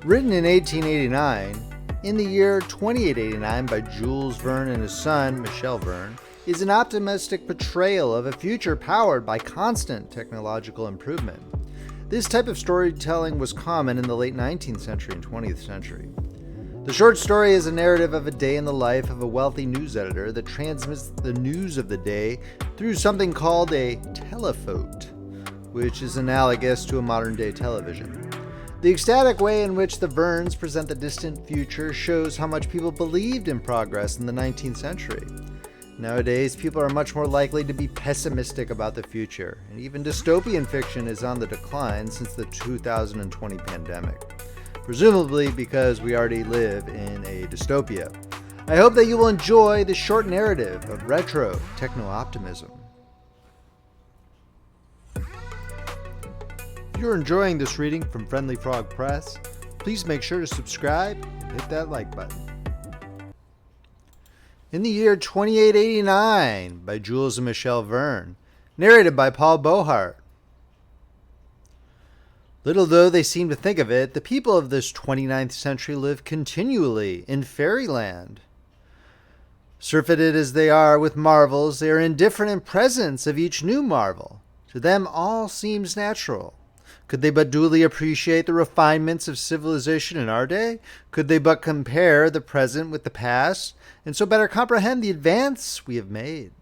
Written in 1889, in the year 2889 by Jules Verne and his son, Michel Verne, is an optimistic portrayal of a future powered by constant technological improvement. This type of storytelling was common in the late 19th century and 20th century. The short story is a narrative of a day in the life of a wealthy news editor that transmits the news of the day through something called a telephote, which is analogous to a modern-day television. The ecstatic way in which the Vernes present the distant future shows how much people believed in progress in the 19th century. Nowadays, people are much more likely to be pessimistic about the future, and even dystopian fiction is on the decline since the 2020 pandemic. Presumably because we already live in a dystopia. I hope that you will enjoy the short narrative of retro Techno-Optimism. If you're enjoying this reading from Friendly Frog Press, please make sure to subscribe and hit that like button. In the year 2889 by Jules and Michel Verne, narrated by Paul Beauheart. Little though they seem to think of it, the people of this 29th century live continually in fairyland. Surfeited as they are with marvels, they are indifferent in presence of each new marvel. To them all seems natural. Could they but duly appreciate the refinements of civilization in our day? Could they but compare the present with the past, and so better comprehend the advance we have made?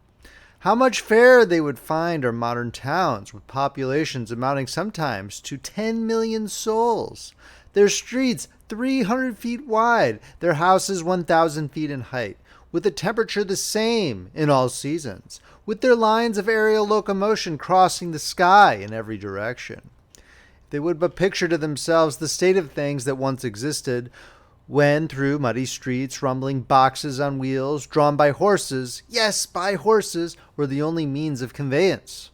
How much fairer they would find our modern towns, with populations amounting sometimes to 10 million souls, their streets 300 feet wide, their houses 1,000 feet in height, with a temperature the same in all seasons, with their lines of aerial locomotion crossing the sky in every direction. They would but picture to themselves the state of things that once existed, when through muddy streets, rumbling boxes on wheels, drawn by horses, yes, by horses, were the only means of conveyance.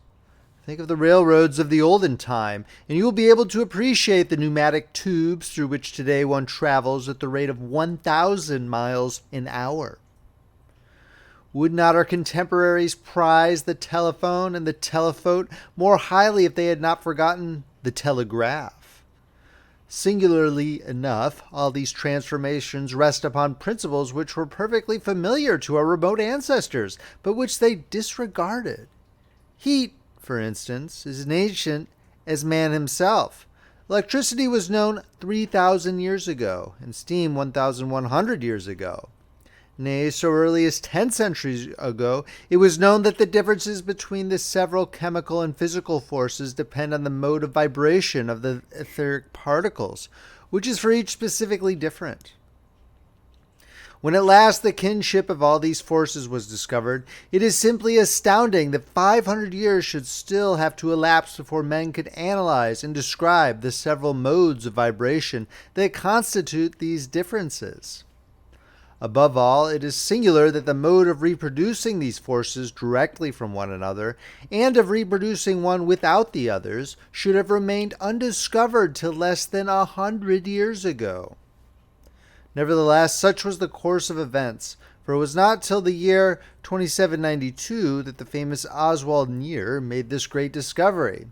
Think of the railroads of the olden time, and you will be able to appreciate the pneumatic tubes through which today one travels at the rate of 1,000 miles an hour. Would not our contemporaries prize the telephone and the telephote more highly if they had not forgotten the telegraph? Singularly enough, all these transformations rest upon principles which were perfectly familiar to our remote ancestors, but which they disregarded. Heat, for instance, is as ancient as man himself. Electricity was known 3,000 years ago, and steam 1,100 years ago. Nay, so early as 10 centuries ago, it was known that the differences between the several chemical and physical forces depend on the mode of vibration of the etheric particles, which is for each specifically different. When at last the kinship of all these forces was discovered, it is simply astounding that 500 years should still have to elapse before men could analyze and describe the several modes of vibration that constitute these differences. Above all, it is singular that the mode of reproducing these forces directly from one another, and of reproducing one without the others, should have remained undiscovered till less than 100 years ago. Nevertheless, such was the course of events, for it was not till the year 2792 that the famous Oswald Nier made this great discovery.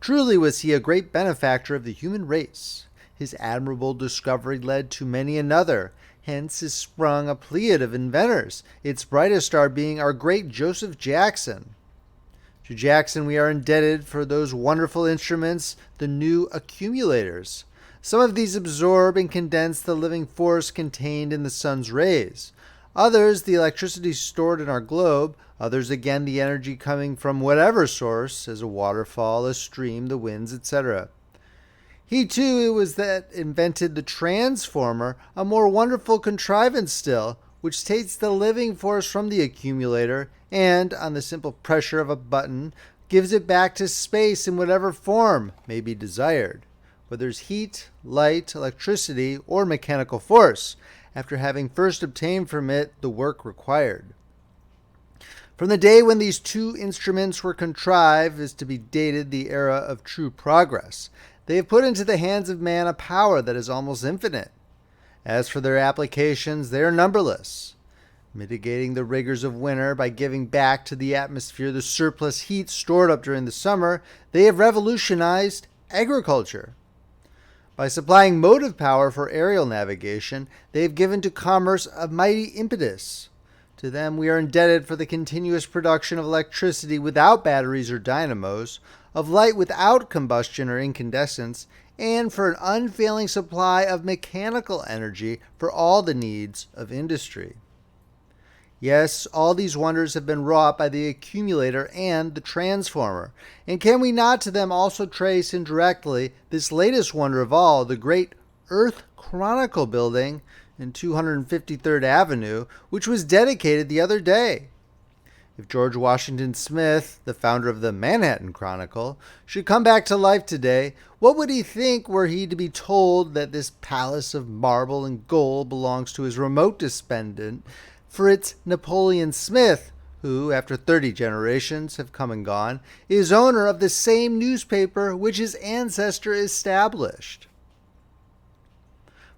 Truly was he a great benefactor of the human race. His admirable discovery led to many another. Hence is sprung a pleiad of inventors, its brightest star being our great Joseph Jackson. To Jackson we are indebted for those wonderful instruments, the new accumulators. Some of these absorb and condense the living force contained in the sun's rays. Others, the electricity stored in our globe. Others, again, the energy coming from whatever source, as a waterfall, a stream, the winds, etc. He, too, it was that invented the transformer, a more wonderful contrivance still, which takes the living force from the accumulator and, on the simple pressure of a button, gives it back to space in whatever form may be desired, whether it's heat, light, electricity, or mechanical force, after having first obtained from it the work required. From the day when these two instruments were contrived is to be dated the era of true progress. They have put into the hands of man a power that is almost infinite. As for their applications, they are numberless. Mitigating the rigors of winter by giving back to the atmosphere the surplus heat stored up during the summer, they have revolutionized agriculture. By supplying motive power for aerial navigation, they have given to commerce a mighty impetus. To them we are indebted for the continuous production of electricity without batteries or dynamos, of light without combustion or incandescence, and for an unfailing supply of mechanical energy for all the needs of industry. Yes, all these wonders have been wrought by the accumulator and the transformer. And can we not to them also trace indirectly this latest wonder of all, the great Earth Chronicle building in 253rd Avenue, which was dedicated the other day? If George Washington Smith, the founder of the Manhattan Chronicle, should come back to life today, what would he think were he to be told that this palace of marble and gold belongs to his remote descendant, Fritz Napoleon Smith, who, after 30 generations have come and gone, is owner of the same newspaper which his ancestor established?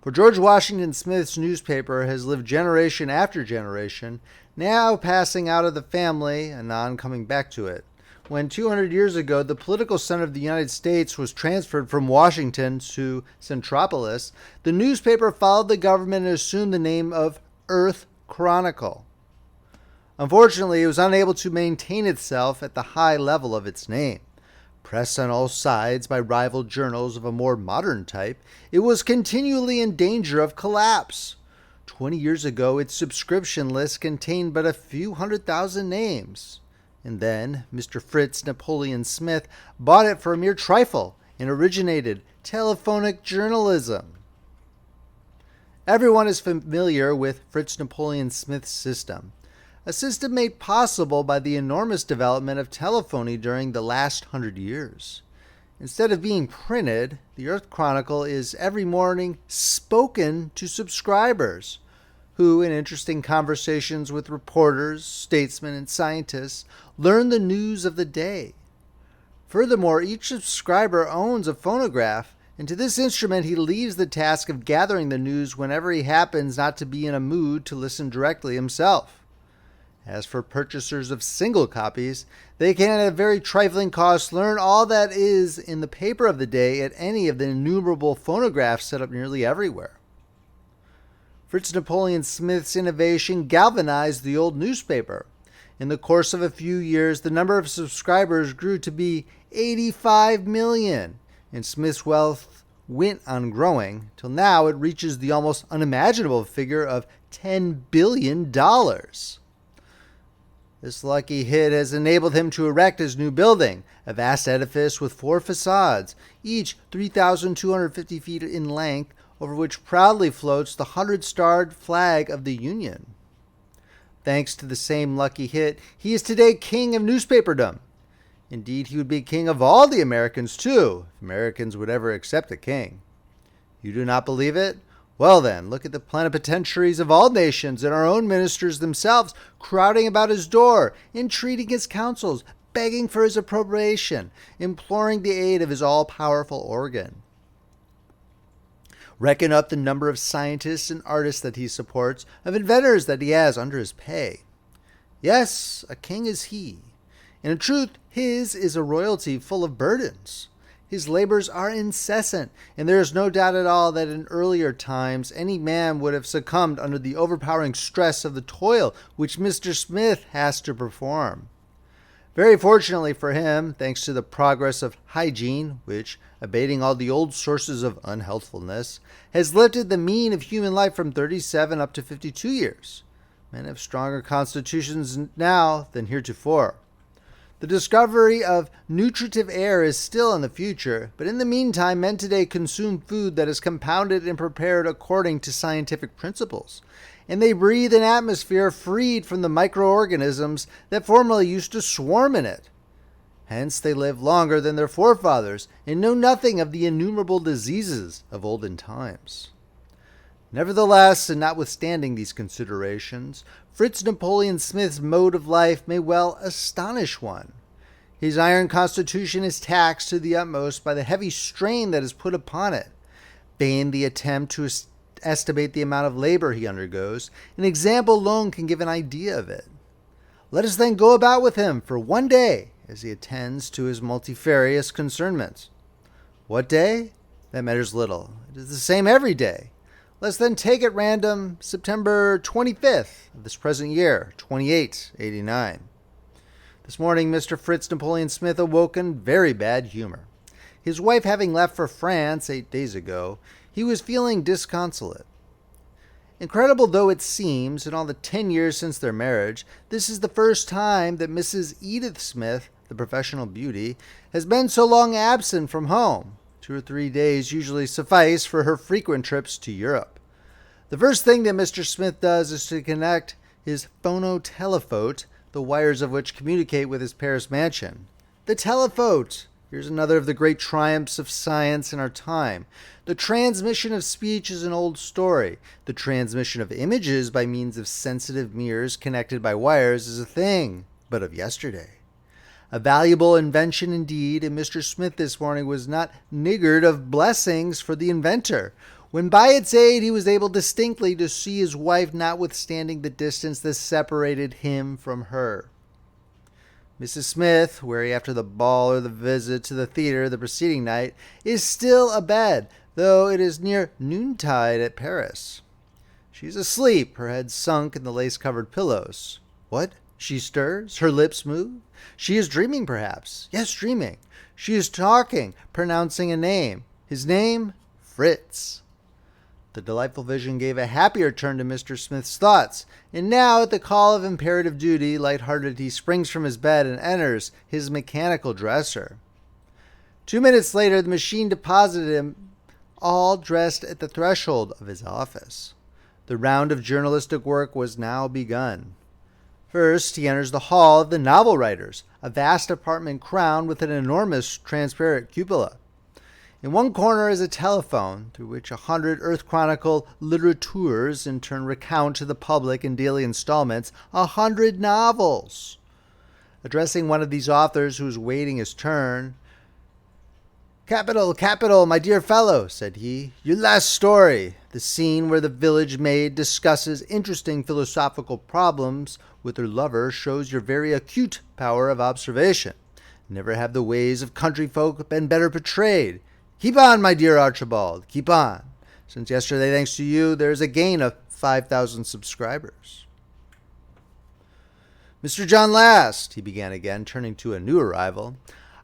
For George Washington Smith's newspaper has lived generation after generation, now passing out of the family, anon coming back to it. When 200 years ago the political center of the United States was transferred from Washington to Centropolis, the newspaper followed the government and assumed the name of Earth Chronicle. Unfortunately, it was unable to maintain itself at the high level of its name. Pressed on all sides by rival journals of a more modern type, it was continually in danger of collapse. 20 years ago, its subscription list contained but a few 100,000 names. And then Mr. Fritz Napoleon Smith bought it for a mere trifle and originated telephonic journalism. Everyone is familiar with Fritz Napoleon Smith's system, a system made possible by the enormous development of telephony during the last 100 years. Instead of being printed, the Earth Chronicle is every morning spoken to subscribers, who, in interesting conversations with reporters, statesmen, and scientists, learn the news of the day. Furthermore, each subscriber owns a phonograph, and to this instrument he leaves the task of gathering the news whenever he happens not to be in a mood to listen directly himself. As for purchasers of single copies, they can at a very trifling cost learn all that is in the paper of the day at any of the innumerable phonographs set up nearly everywhere. Fritz Napoleon Smith's innovation galvanized the old newspaper. In the course of a few years, the number of subscribers grew to be 85 million, and Smith's wealth went on growing, till now it reaches the almost unimaginable figure of $10 billion. This lucky hit has enabled him to erect his new building, a vast edifice with 4 facades, each 3,250 feet in length, over which proudly floats the 100-starred flag of the Union. Thanks to the same lucky hit, he is today king of newspaperdom. Indeed, he would be king of all the Americans, too, if Americans would ever accept a king. You do not believe it? Well then, look at the plenipotentiaries of all nations and our own ministers themselves crowding about his door, entreating his counsels, begging for his approbation, imploring the aid of his all-powerful organ. Reckon up the number of scientists and artists that he supports, of inventors that he has under his pay. Yes, a king is he. And in truth, his is a royalty full of burdens. His labors are incessant, and there is no doubt at all that in earlier times any man would have succumbed under the overpowering stress of the toil which Mr. Smith has to perform. Very fortunately for him, thanks to the progress of hygiene, which, abating all the old sources of unhealthfulness, has lifted the mean of human life from 37 up to 52 years. Men have stronger constitutions now than heretofore. The discovery of nutritive air is still in the future, but in the meantime, men today consume food that is compounded and prepared according to scientific principles, and they breathe an atmosphere freed from the microorganisms that formerly used to swarm in it. Hence they live longer than their forefathers and know nothing of the innumerable diseases of olden times. Nevertheless, and notwithstanding these considerations, Fritz Napoleon Smith's mode of life may well astonish one. His iron constitution is taxed to the utmost by the heavy strain that is put upon it. Vain the attempt to estimate the amount of labor he undergoes. An example alone can give an idea of it. Let us then go about with him for one day as he attends to his multifarious concernments. What day? That matters little. It is the same every day. Let's then take at random September 25th of this present year, 2889. This morning, Mr. Fritz Napoleon Smith awoke in very bad humor. His wife having left for France 8 days ago, he was feeling disconsolate. Incredible though it seems, in all the 10 years since their marriage, this is the first time that Mrs. Edith Smith, the professional beauty, has been so long absent from home. 2 or 3 days usually suffice for her frequent trips to Europe. The first thing that Mr. Smith does is to connect his phono-telephote, the wires of which communicate with his Paris mansion. The telephote! Here's another of the great triumphs of science in our time. The transmission of speech is an old story. The transmission of images by means of sensitive mirrors connected by wires is a thing, but of yesterday. A valuable invention indeed, and Mr. Smith this morning was not niggard of blessings for the inventor, when by its aid he was able distinctly to see his wife notwithstanding the distance that separated him from her. Mrs. Smith, weary after the ball or the visit to the theater the preceding night, is still abed, though it is near noontide at Paris. She is asleep, her head sunk in the lace-covered pillows. What? She stirs, her lips move. She is dreaming, perhaps. Yes, dreaming. She is talking, pronouncing a name. His name? Fritz. The delightful vision gave a happier turn to Mr. Smith's thoughts, and now, at the call of imperative duty, light-hearted he springs from his bed and enters his mechanical dresser. 2 minutes later, the machine deposited him all dressed at the threshold of his office. The round of journalistic work was now begun. First, he enters the hall of the novel writers, a vast apartment crowned with an enormous transparent cupola. In one corner is a telephone, through which 100 Earth Chronicle littérateurs in turn recount to the public in daily installments 100 novels. Addressing one of these authors who is waiting his turn, Capital, my dear fellow," said he. "Your last story, the scene where the village maid discusses interesting philosophical problems with her lover, shows your very acute power of observation. Never have the ways of country folk been better portrayed. Keep on, my dear Archibald, keep on. Since yesterday, thanks to you, there is a gain of 5,000 subscribers." "Mr. John Last," he began again, turning to a new arrival,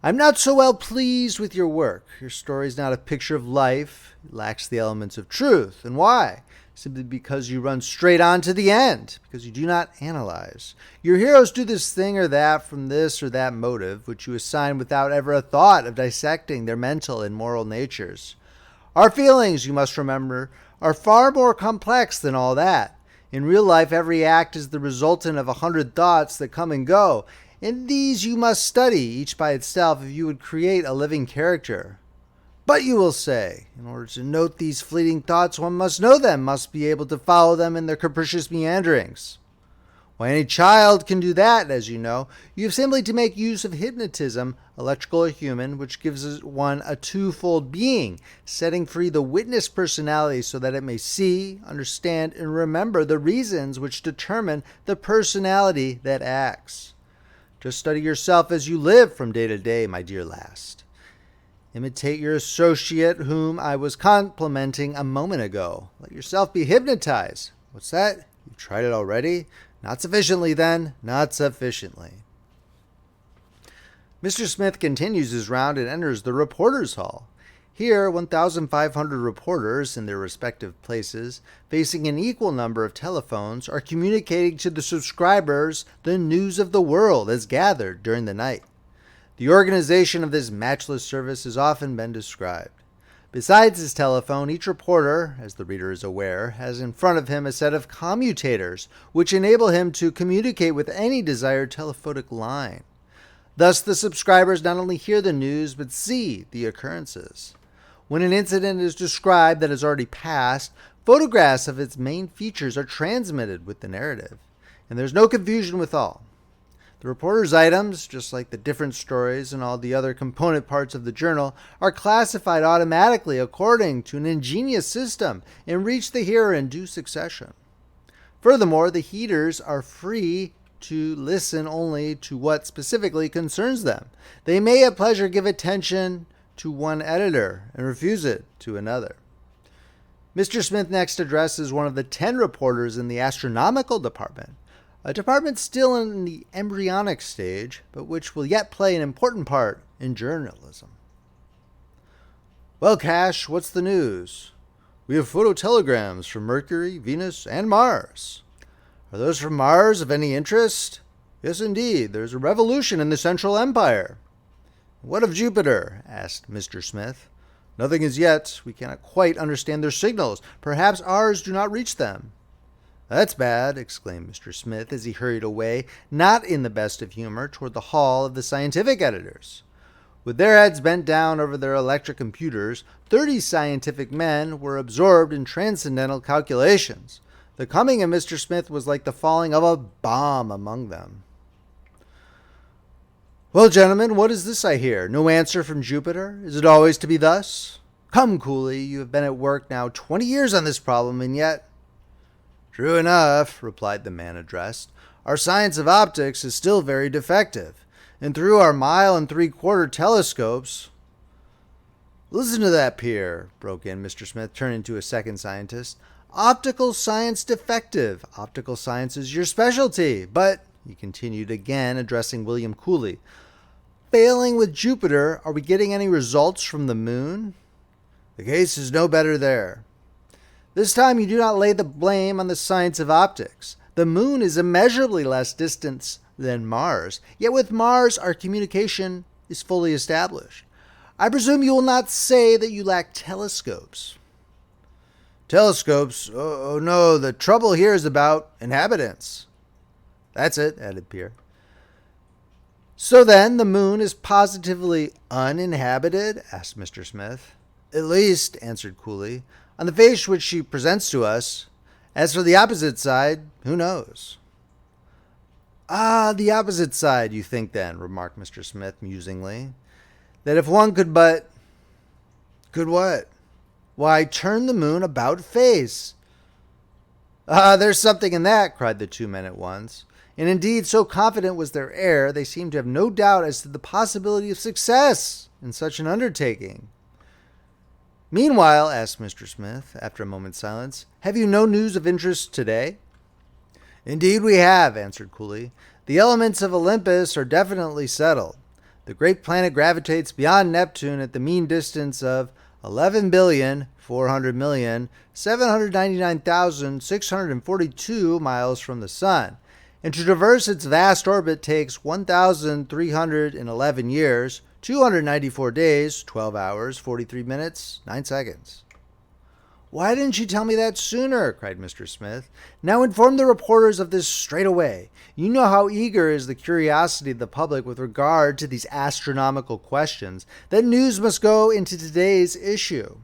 "I'm not so well pleased with your work. Your story is not a picture of life. It lacks the elements of truth. And why? Simply because you run straight on to the end, because you do not analyze. Your heroes do this thing or that from this or that motive, which you assign without ever a thought of dissecting their mental and moral natures. Our feelings, you must remember, are far more complex than all that. In real life, every act is the resultant of 100 thoughts that come and go, and these you must study, each by itself, if you would create a living character. But you will say, in order to note these fleeting thoughts, one must know them, must be able to follow them in their capricious meanderings. Why, any child can do that, as you know. You have simply to make use of hypnotism, electrical or human, which gives one a twofold being, setting free the witness personality so that it may see, understand, and remember the reasons which determine the personality that acts. Just study yourself as you live from day to day, my dear Last. Imitate your associate whom I was complimenting a moment ago. Let yourself be hypnotized. What's that? You've tried it already? Not sufficiently, then. Not sufficiently." Mr. Smith continues his round and enters the reporters' hall. Here, 1,500 reporters in their respective places, facing an equal number of telephones, are communicating to the subscribers the news of the world as gathered during the night. The organization of this matchless service has often been described. Besides his telephone, each reporter, as the reader is aware, has in front of him a set of commutators, which enable him to communicate with any desired telephotic line. Thus, the subscribers not only hear the news, but see the occurrences. When an incident is described that has already passed, photographs of its main features are transmitted with the narrative, and there's no confusion withal. The reporter's items, just like the different stories and all the other component parts of the journal, are classified automatically according to an ingenious system and reach the hearer in due succession. Furthermore, the heeders are free to listen only to what specifically concerns them. They may at pleasure give attention to one editor and refuse it to another. Mr. Smith next addresses one of the 10 reporters in the astronomical department, a department still in the embryonic stage, but which will yet play an important part in journalism. "Well, Cash, what's the news?" "We have phototelegrams from Mercury, Venus, and Mars." "Are those from Mars of any interest?" "Yes, indeed. There's a revolution in the Central Empire." "What of Jupiter?" asked Mr. Smith. "Nothing as yet. We cannot quite understand their signals. Perhaps ours do not reach them." "That's bad," exclaimed Mr. Smith as he hurried away, not in the best of humor, toward the hall of the scientific editors. With their heads bent down over their electric computers, 30 scientific men were absorbed in transcendental calculations. The coming of Mr. Smith was like the falling of a bomb among them. "Well, gentlemen, what is this I hear? No answer from Jupiter? Is it always to be thus? Come, Cooley, you have been at work now 20 years on this problem, and yet—" "True enough," replied the man addressed. "Our science of optics is still very defective, and through our 1 3/4 telescopes—" "Listen to that, Pierre," broke in Mr. Smith, turning to a second scientist. "Optical science defective. Optical science is your specialty. But," he continued, again addressing William Cooley, "failing with Jupiter, are we getting any results from the moon?" "The case is no better there." "This time you do not lay the blame on the science of optics. The moon is immeasurably less distant than Mars, yet with Mars our communication is fully established. I presume you will not say that you lack telescopes." "Telescopes? Oh no, the trouble here is about inhabitants." "That's it," added Pierre. "So then the moon is positively uninhabited?" asked Mr. Smith. "At least," answered Cooley, "on the face which she presents to us. As for the opposite side, who knows?" "Ah, the opposite side, you think then," remarked Mr. Smith musingly, "that if one could but—" "Could what?" "Why, turn the moon about face." "Ah, there's something in that," cried the two men at once. And indeed, so confident was their air, they seemed to have no doubt as to the possibility of success in such an undertaking. "Meanwhile," asked Mr. Smith, after a moment's silence, "have you no news of interest today?" "Indeed we have," answered Cooley. "The elements of Olympus are definitely settled. The great planet gravitates beyond Neptune at the mean distance of 11,400,799,642 miles from the Sun, and to traverse its vast orbit takes 1,311 years, 294 days, 12 hours, 43 minutes, 9 seconds. "Why didn't you tell me that sooner?" cried Mr. Smith. "Now inform the reporters of this straight away. You know how eager is the curiosity of the public with regard to these astronomical questions, that news must go into today's issue."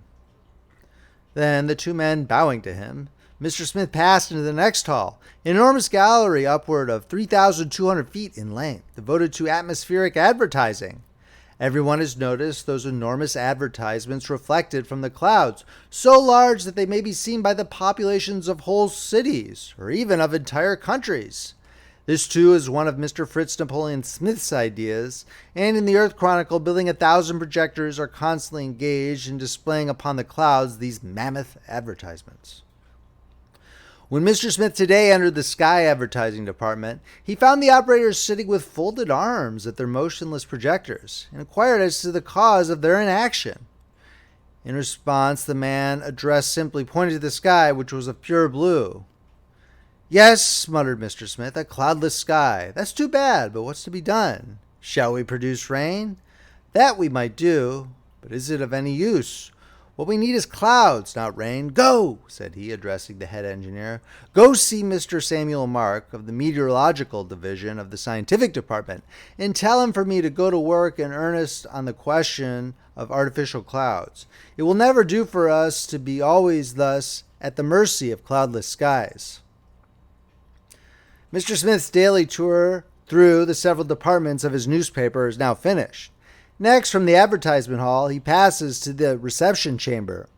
Then the two men bowing to him, Mr. Smith passed into the next hall, an enormous gallery upward of 3,200 feet in length, devoted to atmospheric advertising. Everyone has noticed those enormous advertisements reflected from the clouds, so large that they may be seen by the populations of whole cities, or even of entire countries. This, too, is one of Mr. Fritz Napoleon Smith's ideas, and in the Earth Chronicle, building 1,000 projectors are constantly engaged in displaying upon the clouds these mammoth advertisements. When Mr. Smith today entered the Sky Advertising Department, he found the operators sitting with folded arms at their motionless projectors, and inquired as to the cause of their inaction. In response, the man addressed simply pointed to the sky, which was of pure blue. "Yes," muttered Mr. Smith, "a cloudless sky. That's too bad, but what's to be done? Shall we produce rain? That we might do, but is it of any use? What we need is clouds, not rain. Go," said he, addressing the head engineer. "Go see Mr. Samuel Mark of the Meteorological Division of the Scientific Department, and tell him for me to go to work in earnest on the question of artificial clouds. It will never do for us to be always thus at the mercy of cloudless skies." Mr. Smith's daily tour through the several departments of his newspaper is now finished. Next, from the advertisement hall, he passes to the reception chamber,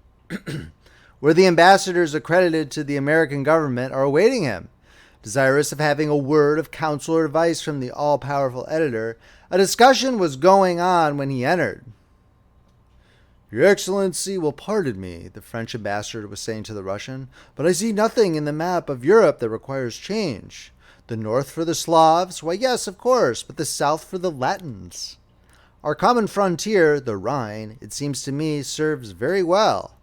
where the ambassadors accredited to the American government are awaiting him. Desirous of having a word of counsel or advice from the all-powerful editor, a discussion was going on when he entered. Your Excellency will pardon me, the French ambassador was saying to the Russian, but I see nothing in the map of Europe that requires change. The north for the Slavs? Why, yes, of course, but the south for the Latins. Our common frontier, the Rhine, it seems to me, serves very well.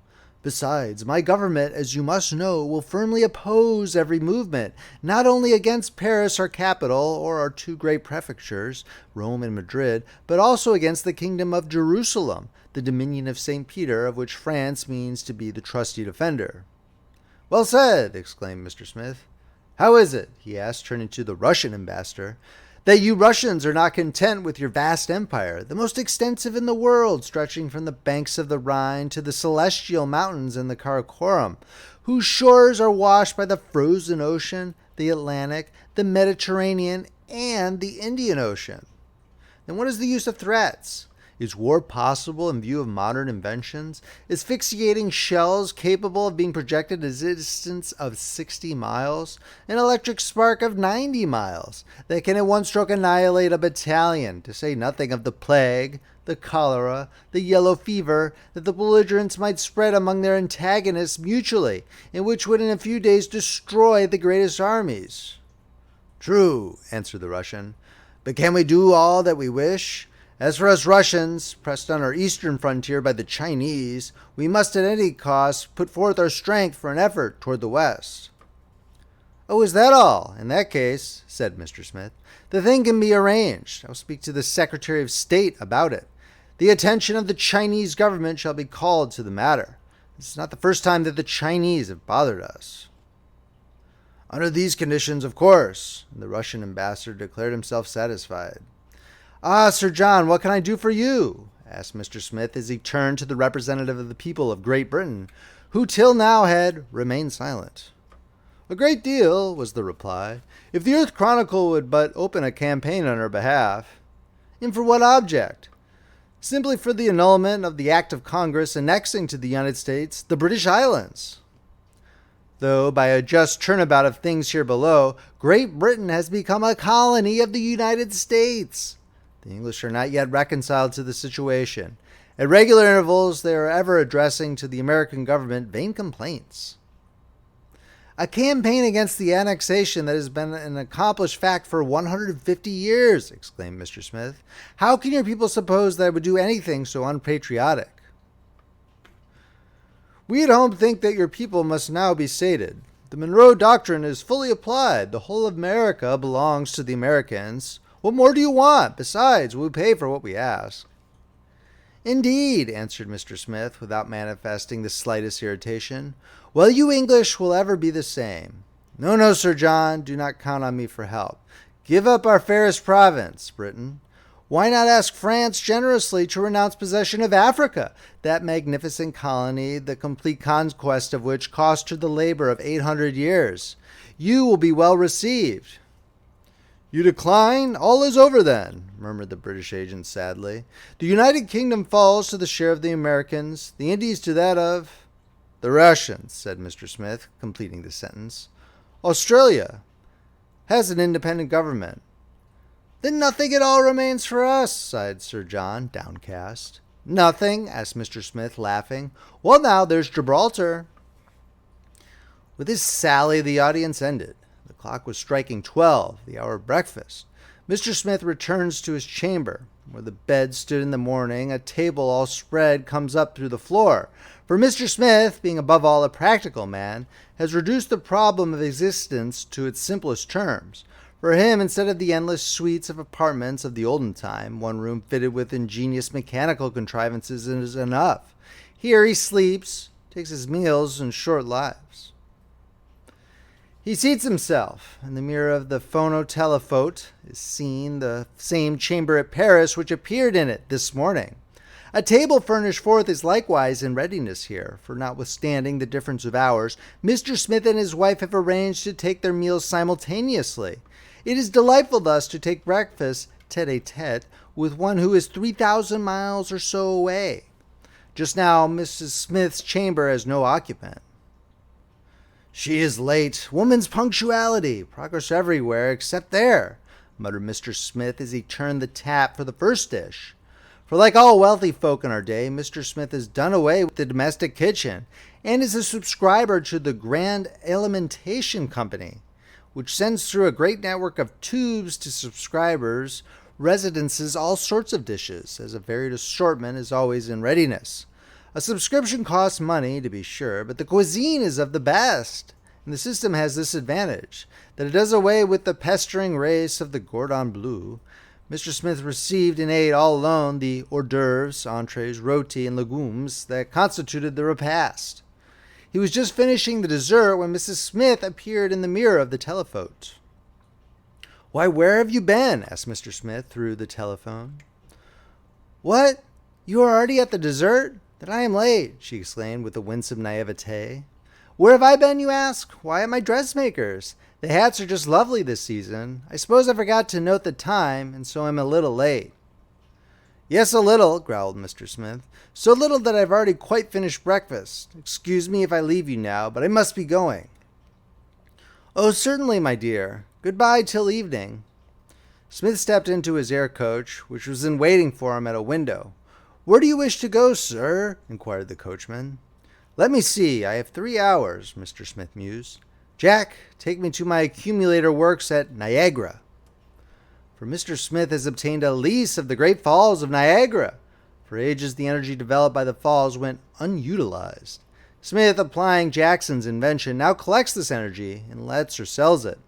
Besides, my government, as you must know, will firmly oppose every movement, not only against Paris, our capital, or our two great prefectures, Rome and Madrid, but also against the kingdom of Jerusalem, the dominion of St. Peter, of which France means to be the trusty defender. Well said, exclaimed Mr. Smith. How is it, he asked, turning to the Russian ambassador, that you Russians are not content with your vast empire, the most extensive in the world, stretching from the banks of the Rhine to the Celestial Mountains and the Karakoram, whose shores are washed by the frozen ocean, the Atlantic, the Mediterranean, and the Indian Ocean? Then what is the use of threats? Is war possible in view of modern inventions? Is asphyxiating shells capable of being projected at a distance of 60 miles? An electric spark of 90 miles that can at one stroke annihilate a battalion, to say nothing of the plague, the cholera, the yellow fever that the belligerents might spread among their antagonists mutually, and which would in a few days destroy the greatest armies. True, answered the Russian, but can we do all that we wish? As for us Russians, pressed on our eastern frontier by the Chinese, we must at any cost put forth our strength for an effort toward the west. Oh, is that all? In that case, said Mr. Smith, the thing can be arranged. I will speak to the Secretary of State about it. The attention of the Chinese government shall be called to the matter. This is not the first time that the Chinese have bothered us. Under these conditions, of course, the Russian ambassador declared himself satisfied. Ah, Sir John, what can I do for you? Asked Mr. Smith as he turned to the representative of the people of Great Britain, who till now had remained silent. A great deal, was the reply, if the Earth Chronicle would but open a campaign on our behalf. And for what object? Simply for the annulment of the Act of Congress annexing to the United States the British Islands. Though, by a just turnabout of things here below, Great Britain has become a colony of the United States. The English are not yet reconciled to the situation. At regular intervals, they are ever addressing to the American government vain complaints. A campaign against the annexation that has been an accomplished fact for 150 years, exclaimed Mr. Smith. How can your people suppose that I would do anything so unpatriotic? We at home think that your people must now be sated. The Monroe Doctrine is fully applied. The whole of America belongs to the Americans. What more do you want? Besides, we pay for what we ask. Indeed, answered Mr. Smith, without manifesting the slightest irritation. Well, you English will ever be the same. No, no, Sir John, do not count on me for help. Give up our fairest province, Britain. Why not ask France generously to renounce possession of Africa, that magnificent colony, the complete conquest of which cost her the labor of 800 years? You will be well received. You decline? All is over then, murmured the British agent sadly. The United Kingdom falls to the share of the Americans, the Indies to that of the Russians, said Mr. Smith, completing the sentence. Australia has an independent government. Then nothing at all remains for us, sighed Sir John, downcast. Nothing? Asked Mr. Smith, laughing. Well, now, there's Gibraltar. With this sally, the audience ended. The clock was striking 12, the hour of breakfast. Mr. Smith returns to his chamber. Where the bed stood in the morning, a table all spread comes up through the floor. For Mr. Smith, being above all a practical man, has reduced the problem of existence to its simplest terms. For him, instead of the endless suites of apartments of the olden time, one room fitted with ingenious mechanical contrivances is enough. Here he sleeps, takes his meals, and short lives. He seats himself. In the mirror of the phono-telephote is seen the same chamber at Paris which appeared in it this morning. A table furnished forth is likewise in readiness here, for notwithstanding the difference of hours, Mr. Smith and his wife have arranged to take their meals simultaneously. It is delightful thus to take breakfast tete-a-tete with one who is 3,000 miles or so away. Just now, Mrs. Smith's chamber has no occupant. She is late. Woman's punctuality. Progress everywhere except there, muttered Mr. Smith as he turned the tap for the first dish. For like all wealthy folk in our day, Mr. Smith has done away with the domestic kitchen and is a subscriber to the Grand Alimentation Company, which sends through a great network of tubes to subscribers' residences all sorts of dishes, as a varied assortment is always in readiness. A subscription costs money, to be sure, but the cuisine is of the best, and the system has this advantage, that it does away with the pestering race of the cordon bleu. Mr. Smith received and ate all alone the hors d'oeuvres, entrees, roti, and legumes that constituted the repast. He was just finishing the dessert when Mrs. Smith appeared in the mirror of the telephote. "Why, where have you been?" asked Mr. Smith through the telephone. "What? You are already at the dessert? Then I am late," she exclaimed with a winsome naivete. "Where have I been, you ask? Why, at my dressmaker's. The hats are just lovely this season. I suppose I forgot to note the time, and so I'm a little late." "Yes, a little," growled Mr. Smith. "So little that I've already quite finished breakfast. Excuse me if I leave you now, but I must be going." "Oh, certainly, my dear. Goodbye till evening." Smith stepped into his air coach, which was in waiting for him at a window. "Where do you wish to go, sir?" inquired the coachman. "Let me see. I have 3 hours," Mr. Smith mused. "Jack, take me to my accumulator works at Niagara." For Mr. Smith has obtained a lease of the great falls of Niagara. For ages the energy developed by the falls went unutilized. Smith, applying Jackson's invention, now collects this energy and lets or sells it.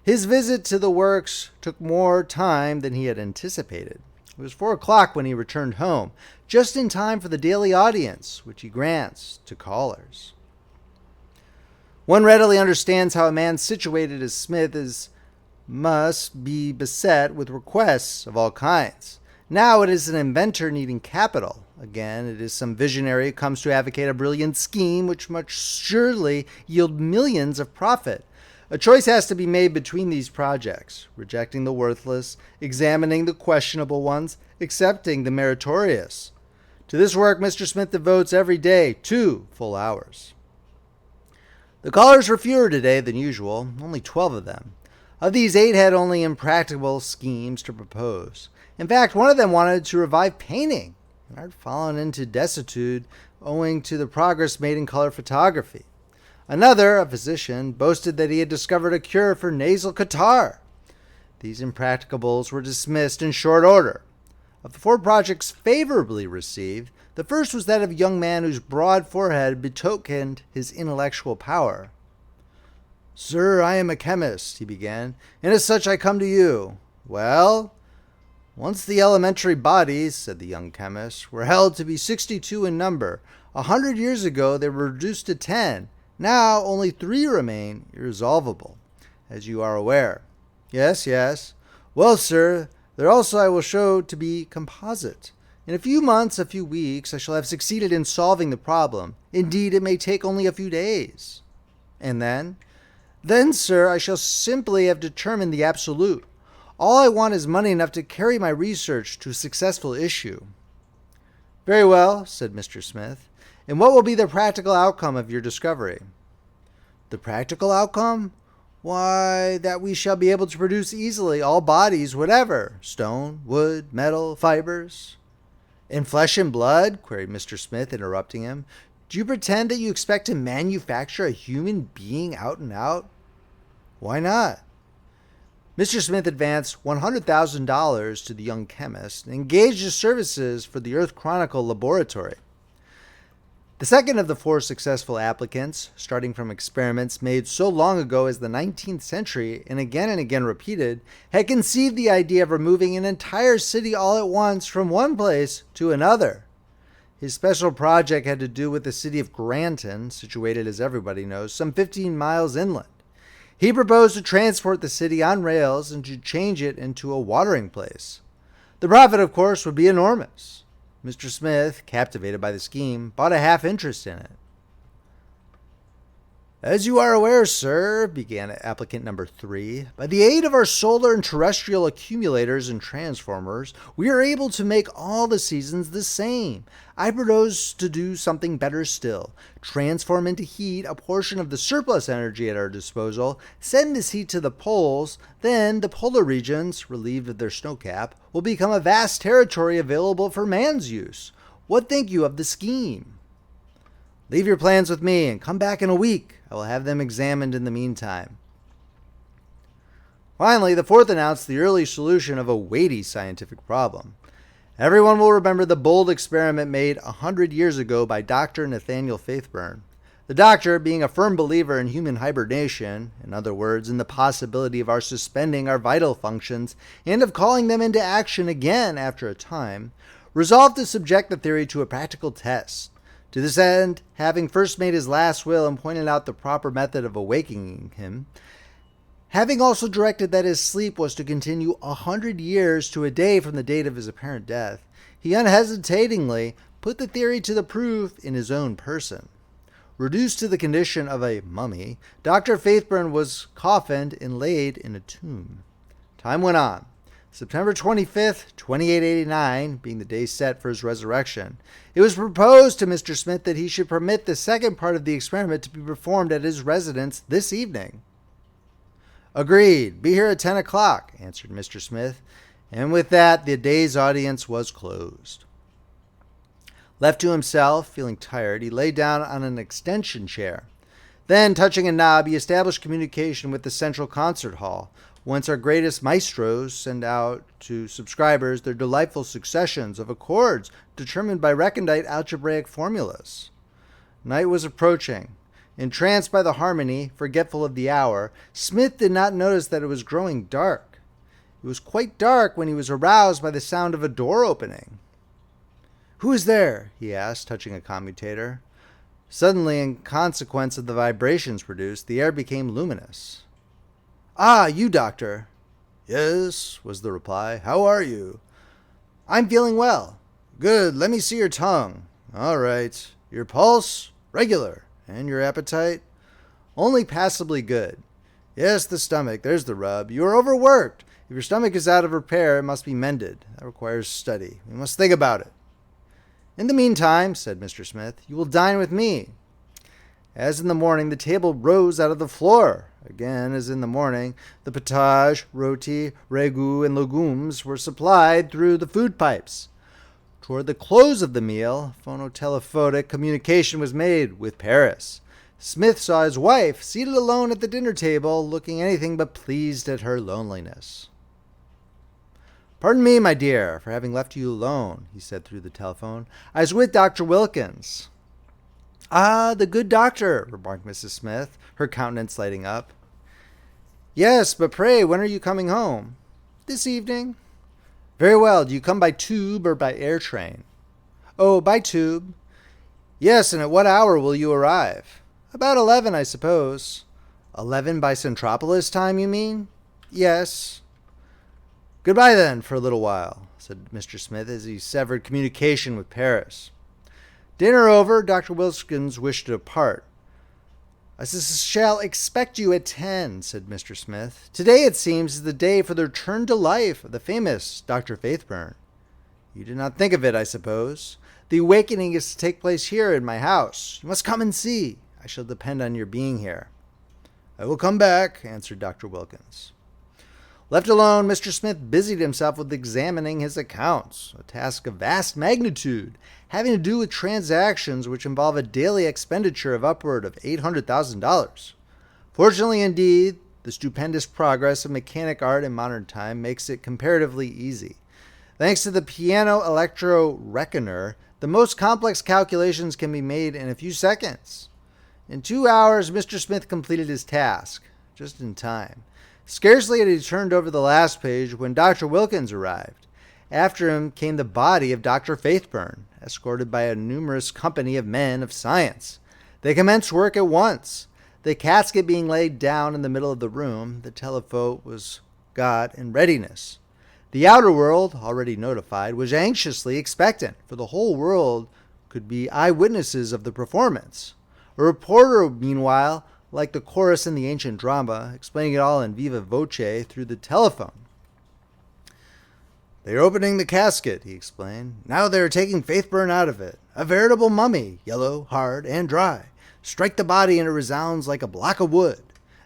His visit to the works took more time than he had anticipated. It was 4 o'clock when he returned home, just in time for the daily audience, which he grants to callers. One readily understands how a man situated as Smith must be beset with requests of all kinds. Now it is an inventor needing capital. Again, it is some visionary who comes to advocate a brilliant scheme which must surely yield millions of profit. A choice has to be made between these projects, rejecting the worthless, examining the questionable ones, accepting the meritorious. To this work Mr. Smith devotes every day 2 full hours. The callers were fewer today than usual, only 12 of them. Of these, 8 had only impracticable schemes to propose. In fact, one of them wanted to revive painting, and had fallen into desuetude owing to the progress made in color photography. Another, a physician, boasted that he had discovered a cure for nasal catarrh. These impracticables were dismissed in short order. Of the 4 projects favorably received, the first was that of a young man whose broad forehead betokened his intellectual power. "Sir, I am a chemist," he began, "and as such I come to you." "Well?" "Once the elementary bodies," said the young chemist, "were held to be 62 in number. 100 years ago they were reduced to 10. Now only 3 remain irresolvable, as you are aware." "Yes, yes." "Well, sir, there also I will show to be composite. In a few months, a few weeks, I shall have succeeded in solving the problem. Indeed, it may take only a few days." "And then?" "Then, sir, I shall simply have determined the absolute. All I want is money enough to carry my research to a successful issue." "Very well," said Mr. Smith. "And what will be the practical outcome of your discovery?" "The practical outcome? Why, that we shall be able to produce easily all bodies whatever, stone, wood, metal, fibers." "In flesh and blood?" queried Mr. Smith, interrupting him. "Do you pretend that you expect to manufacture a human being out and out?" "Why not?" Mr. Smith advanced $100,000 to the young chemist and engaged his services for the Earth Chronicle laboratory. The second of the 4 successful applicants, starting from experiments made so long ago as the 19th century and again repeated, had conceived the idea of removing an entire city all at once from one place to another. His special project had to do with the city of Granton, situated, as everybody knows, some 15 miles inland. He proposed to transport the city on rails and to change it into a watering place. The profit, of course, would be enormous. Mr. Smith, captivated by the scheme, bought a half interest in it. As you are aware, sir, began applicant number 3, by the aid of our solar and terrestrial accumulators and transformers, we are able to make all the seasons the same. I propose to do something better still. Transform into heat a portion of the surplus energy at our disposal, send this heat to the poles, then the polar regions, relieved of their snowcap, will become a vast territory available for man's use. What think you of the scheme? Leave your plans with me and come back in a week. I will have them examined in the meantime. Finally, the 4th announced the early solution of a weighty scientific problem. Everyone will remember the bold experiment made 100 years ago by Dr. Nathaniel Faithburn. The doctor, being a firm believer in human hibernation, in other words, in the possibility of our suspending our vital functions and of calling them into action again after a time, resolved to subject the theory to a practical test. To this end, having first made his last will and pointed out the proper method of awakening him, having also directed that his sleep was to continue 100 years to a day from the date of his apparent death, he unhesitatingly put the theory to the proof in his own person. Reduced to the condition of a mummy, Dr. Faithburn was coffined and laid in a tomb. Time went on. September 25th, 2889, being the day set for his resurrection, it was proposed to Mr. Smith that he should permit the second part of the experiment to be performed at his residence this evening. Agreed. Be here at 10 o'clock, answered Mr. Smith, and with that the day's audience was closed. Left to himself, feeling tired, he lay down on an extension chair. Then, touching a knob, he established communication with the central concert hall, whence our greatest maestros send out to subscribers their delightful successions of accords determined by recondite algebraic formulas. Night was approaching. Entranced by the harmony, forgetful of the hour, Smith did not notice that it was growing dark. It was quite dark when he was aroused by the sound of a door opening. "Who is there?" he asked, touching a commutator. Suddenly, in consequence of the vibrations produced, the air became luminous. "Ah, you, Doctor." "Yes," was the reply. "How are you?" "I'm feeling well." "Good. Let me see your tongue." "All right. Your pulse?" "Regular." "And your appetite?" "Only passably good." "Yes, the stomach. There's the rub. You are overworked. If your stomach is out of repair, it must be mended. That requires study. We must think about it." "In the meantime," said Mr. Smith, "you will dine with me." As in the morning, the table rose out of the floor. Again, as in the morning, the potage, roti, ragout, and legumes were supplied through the food pipes. Toward the close of the meal, phono-telephotic communication was made with Paris. Smith saw his wife seated alone at the dinner table, looking anything but pleased at her loneliness. "Pardon me, my dear, for having left you alone," he said through the telephone. "I was with Dr. Wilkins." "Ah, the good doctor," remarked Mrs. Smith, her countenance lighting up. "Yes, but pray, when are you coming home?" "This evening." "Very well. Do you come by tube or by air train?" "Oh, by tube." "Yes, and at what hour will you arrive?" "About 11, I suppose." 11 by Centropolis time, you mean?" "Yes." "Goodbye, then, for a little while," said Mr. Smith as he severed communication with Paris. Dinner over, Dr. Wilkins wished to depart. "I shall expect you at 10, said Mr. Smith. "Today, it seems, is the day for the return to life of the famous Dr. Faithburn. You did not think of it, I suppose. The awakening is to take place here in my house. You must come and see. I shall depend on your being here." "I will come back," answered Dr. Wilkins. Left alone, Mr. Smith busied himself with examining his accounts, a task of vast magnitude, having to do with transactions which involve a daily expenditure of upward of $800,000. Fortunately, indeed, the stupendous progress of mechanic art in modern time makes it comparatively easy. Thanks to the piano electro reckoner, the most complex calculations can be made in a few seconds. In 2 hours, Mr. Smith completed his task, just in time. Scarcely had he turned over the last page when Dr. Wilkins arrived. After him came the body of Dr. Faithburn, escorted by a numerous company of men of science. They commenced work at once. The casket being laid down in the middle of the room, the telephote was got in readiness. The outer world, already notified, was anxiously expectant, for the whole world could be eyewitnesses of the performance. A reporter, meanwhile, like the chorus in the ancient drama, explaining it all in viva voce through the telephone. "They are opening the casket," he explained. "Now they are taking Faithburn out of it. A veritable mummy, yellow, hard, and dry. Strike the body and it resounds like a block of wood.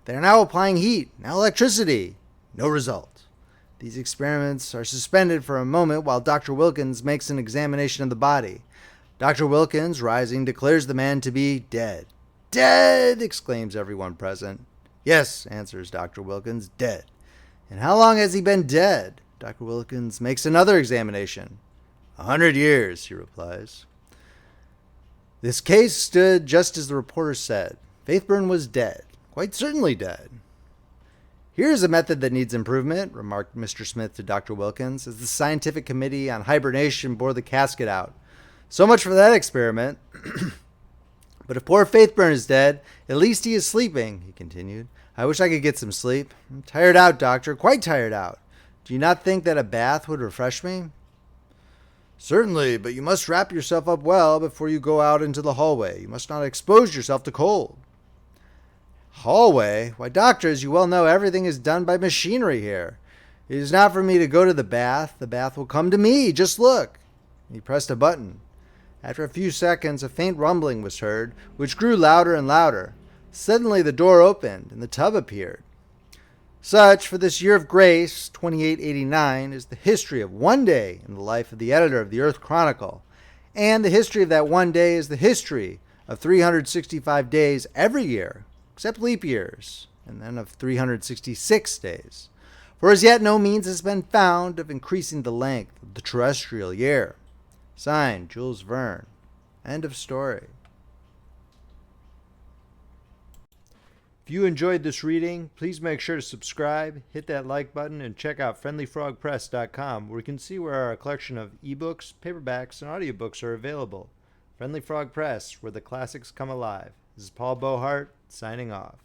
They are now applying heat, now electricity. No result. These experiments are suspended for a moment while Dr. Wilkins makes an examination of the body. Dr. Wilkins, rising, declares the man to be dead." "Dead!" exclaims everyone present. "Yes," answers Dr. Wilkins, "dead." "And how long has he been dead?" Dr. Wilkins makes another examination. 100 years, he replies. This case stood just as the reporter said. Faithburn was dead, quite certainly dead. "Here's a method that needs improvement," remarked Mr. Smith to Dr. Wilkins, as the scientific committee on hibernation bore the casket out. "So much for that experiment." "But if poor Faithburn is dead, at least he is sleeping," he continued. "I wish I could get some sleep. I'm tired out, doctor, quite tired out. Do you not think that a bath would refresh me?" "Certainly, but you must wrap yourself up well before you go out into the hallway. You must not expose yourself to cold." "Hallway? Why, doctor, as you well know, everything is done by machinery here. It is not for me to go to the bath. The bath will come to me. Just look." He pressed a button. After a few seconds, a faint rumbling was heard, which grew louder and louder. Suddenly the door opened, and the tub appeared. Such, for this year of grace, 2889, is the history of one day in the life of the editor of the Earth Chronicle. And the history of that one day is the history of 365 days every year, except leap years, and then of 366 days. For as yet no means has been found of increasing the length of the terrestrial year. Signed, Jules Verne. End of story. If you enjoyed this reading, please make sure to subscribe, hit that like button, and check out friendlyfrogpress.com, where you can see where our collection of ebooks, paperbacks, and audiobooks are available. Friendly Frog Press, where the classics come alive. This is Paul Beauheart, signing off.